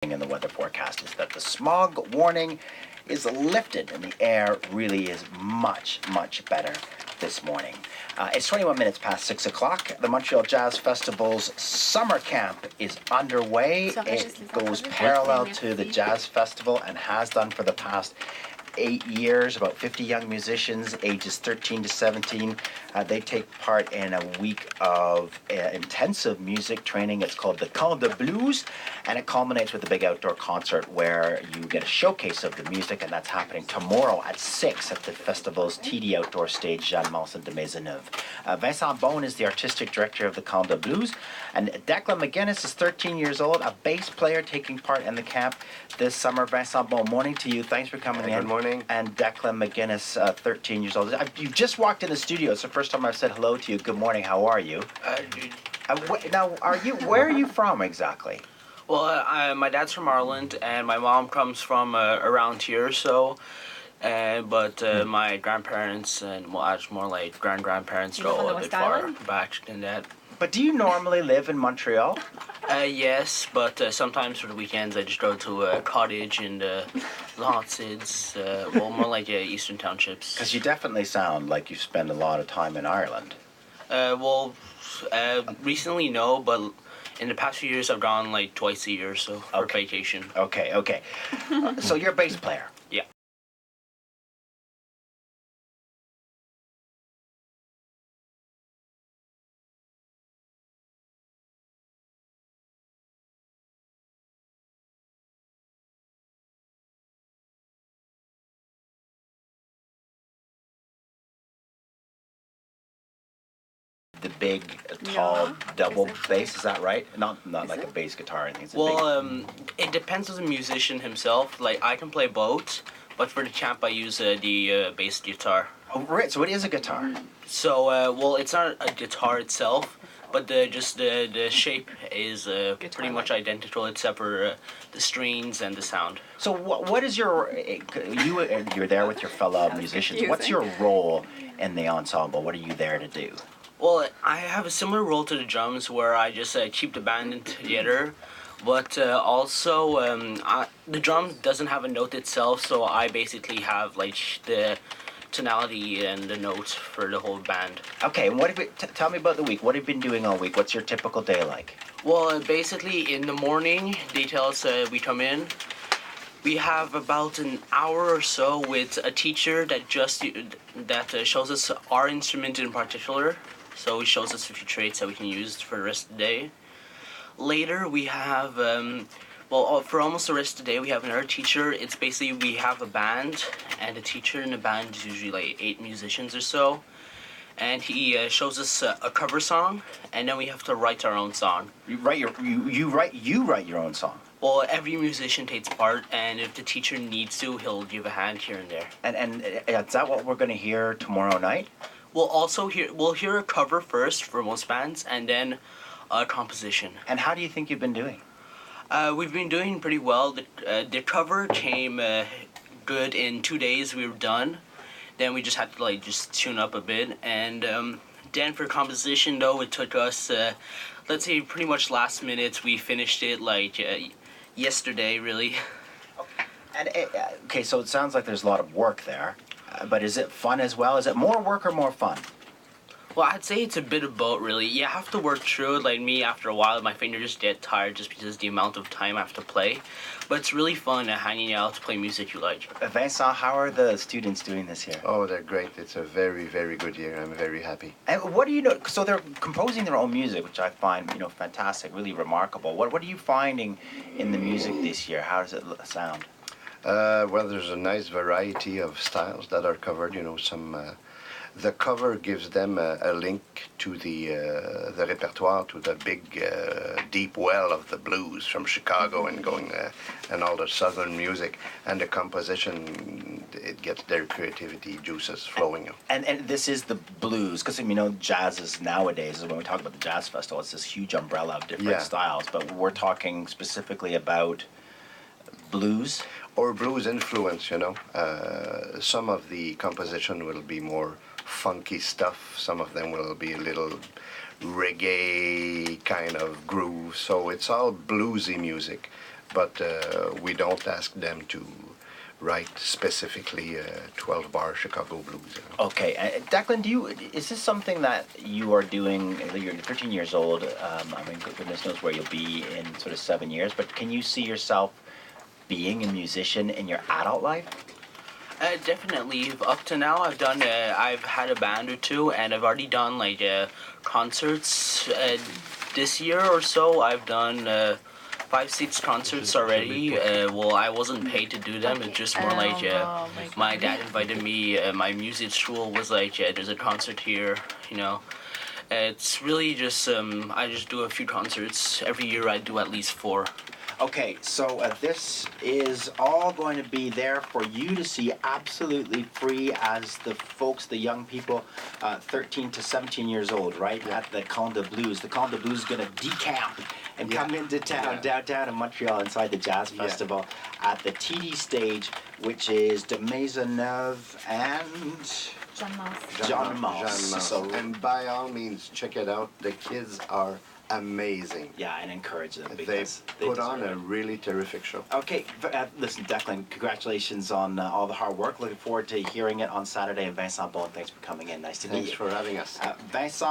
in the weather forecast is that the smog warning is lifted and the air really is much, much better this morning. It's 21 minutes past 6 o'clock. The Montreal Jazz Festival's summer camp is underway. It goes parallel to the Jazz Festival and has done for the past 8 years. About 50 young musicians, ages 13 to 17. They take part in a week of intensive music training. It's called the Camp de Blues, and it culminates with a big outdoor concert where you get a showcase of the music, and that's happening tomorrow at 6 at the festival's TD outdoor stage, Jeanne Manson de Maisonneuve. Vincent Bone is the artistic director of the Camp de Blues, and Declan McGuinness is 13 years old, a bass player taking part in the camp this summer. Vincent Bone, morning to you. Thanks for coming in. Good morning. And Declan McGuinness, 13 years old. You just walked in the studio. It's the first time I've said hello to you. Good morning. How are you? Now, where are you from exactly? Well, my dad's from Ireland, and my mom comes from around here, so. But my grandparents and more like grandparents go a bit far back than that. But do you normally live in Montreal? Yes, but sometimes for the weekends I just go to a cottage in the Laurentides, more like Eastern Townships. Because you definitely sound like you spend a lot of time in Ireland. Recently no, but in the past few years I've gone like twice a year or so for vacation. Okay. So you're a bass player? Yeah. The big, tall, double bass, is that right? Not like a bass guitar or anything. It's it depends on the musician himself. Like, I can play both, but for the camp I use the bass guitar. Oh, right, so it is a guitar. So, it's not a guitar itself, but the shape is pretty much identical except for the strings and the sound. So what is you're there with your fellow musicians. What's your role in the ensemble? What are you there to do? Well, I have a similar role to the drums where I just keep the band together, but also the drum doesn't have a note itself, so I basically have like the tonality and the notes for the whole band. Okay, and tell me about the week. What have you been doing all week? What's your typical day like? Well, basically in the morning, details we come in. We have about an hour or so with a teacher that shows us our instrument in particular. So he shows us a few traits that we can use for the rest of the day. Later we have, for almost the rest of the day we have another teacher. It's basically we have a band, and the teacher in the band is usually like 8 musicians or so. And he shows us a cover song, and then we have to write our own song. You write your own song. Well, every musician takes part, and if the teacher needs to, he'll give a hand here and there. And is that what we're going to hear tomorrow night? We'll hear a cover first for most bands, and then a composition. And how do you think you've been doing? We've been doing pretty well. The cover came good in 2 days. We were done. Then we just had to just tune up a bit, and then for composition though, it took us let's say pretty much last minute. We finished it yesterday, really. And okay, so it sounds like there's a lot of work there. But is it fun as well? Is it more work or more fun? Well, I'd say it's a bit of both, really. You have to work through it. Like me, after a while, my fingers just get tired just because of the amount of time I have to play. But it's really fun hanging out to play music you like. Vincent, how are the students doing this year? Oh, they're great. It's a very, very good year. I'm very happy. And what do you know? So they're composing their own music, which I find, fantastic, really remarkable. What are you finding in the music this year? How does it sound? Well, there's a nice variety of styles that are covered. The cover gives them a link to the repertoire, to the big deep well of the blues from Chicago and going and all the southern music, and the composition, it gets their creativity juices flowing. And this is the blues, because jazz is nowadays, when we talk about the Jazz Festival, it's this huge umbrella of different styles, but we're talking specifically about blues. Or blues influence, some of the composition will be more funky stuff. Some of them will be a little reggae kind of groove. So it's all bluesy music. but we don't ask them to write specifically 12-bar Chicago blues. You know. Okay, Declan, is this something that you are doing? You're 13 years old. I mean, goodness knows where you'll be in sort of 7 years. But can you see yourself being a musician in your adult life? Definitely. Up to now, I've had a band or two, and I've already done like concerts. This year or so, I've done 5, 6 concerts already. Well, I wasn't paid to do them. It's just more like my dad invited me. My music school was like, there's a concert here, you know. It's really just I just do a few concerts every year. I do at least 4. Okay, so this is all going to be there for you to see absolutely free as the folks, the young people, 13 to 17 years old, right, at the Camp de Blues. The Camp de Blues is going to decamp and come into town, downtown in Montreal, inside the Jazz Festival at the TD stage, which is de Maisonneuve and John Moss. So, and by all means, check it out. The kids are amazing. yeah, and encourage them They because put on deserve a it. really terrific show. Okay, listen, Declan, congratulations on all the hard work. Looking forward to hearing it on Saturday. And Vincent Bowen, thanks for coming in. Nice to meet you. Thanks for having us. Vincent.